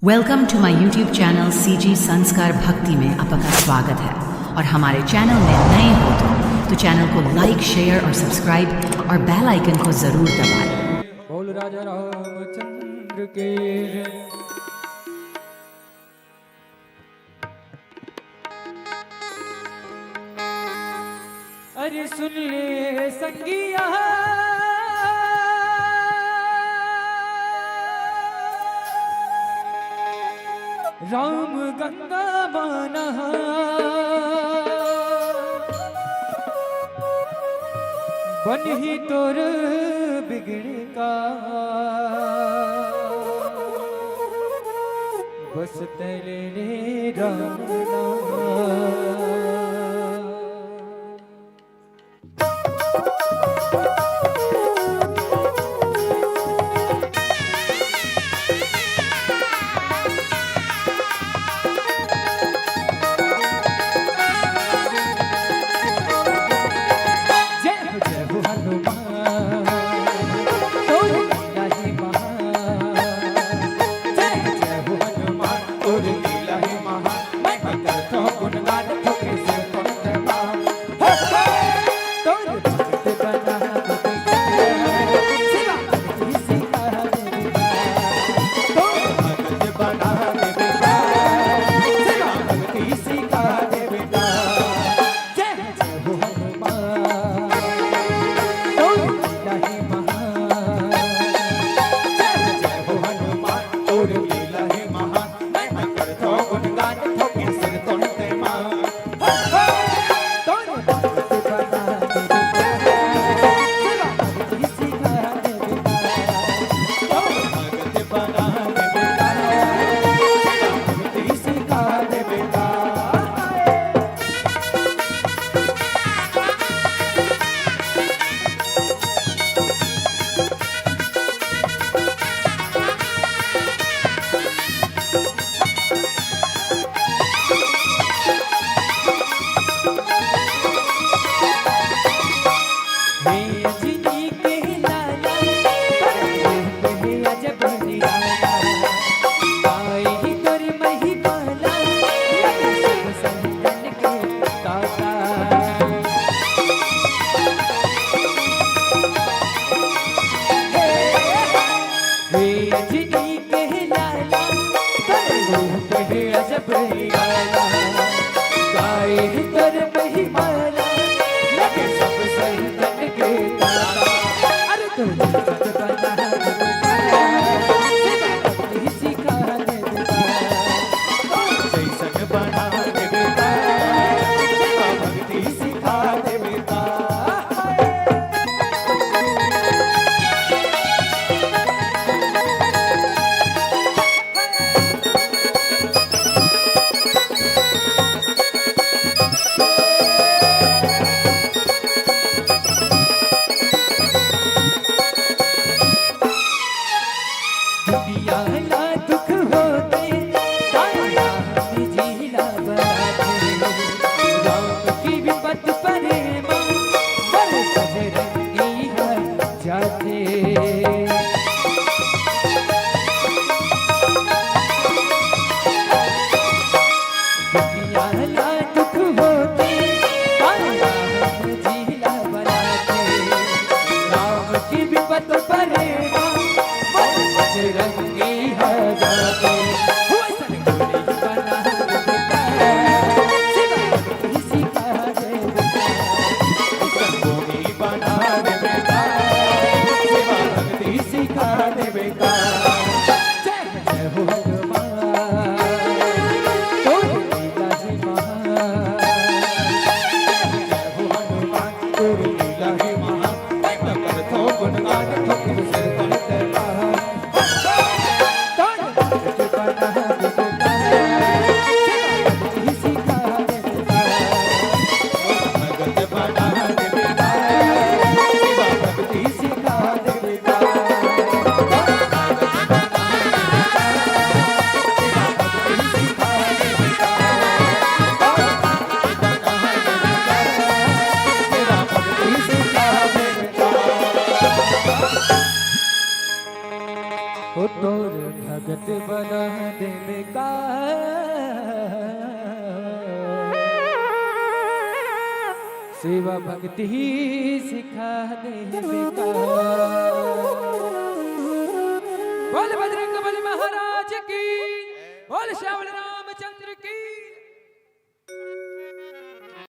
Welcome to my YouTube channel CG Sanskar Bhakti में आपका स्वागत है। और हमारे चैनल में नए हो तो चैनल को लाइक, शेयर और सब्सक्राइब और बेल आइकन को जरूर दबाएं। बोल राजा रामचंद्र के। अरे सुन ले संगिया, राम गंगा बना बन ही तोर बिगड़ का, बस तेरे राम नाम। हो तोर भगत बना दे बेकार, सेवा भक्ति ही सिखा दे बेकार। बोल बजरंग बली महाराज की, बोल श्यामल राम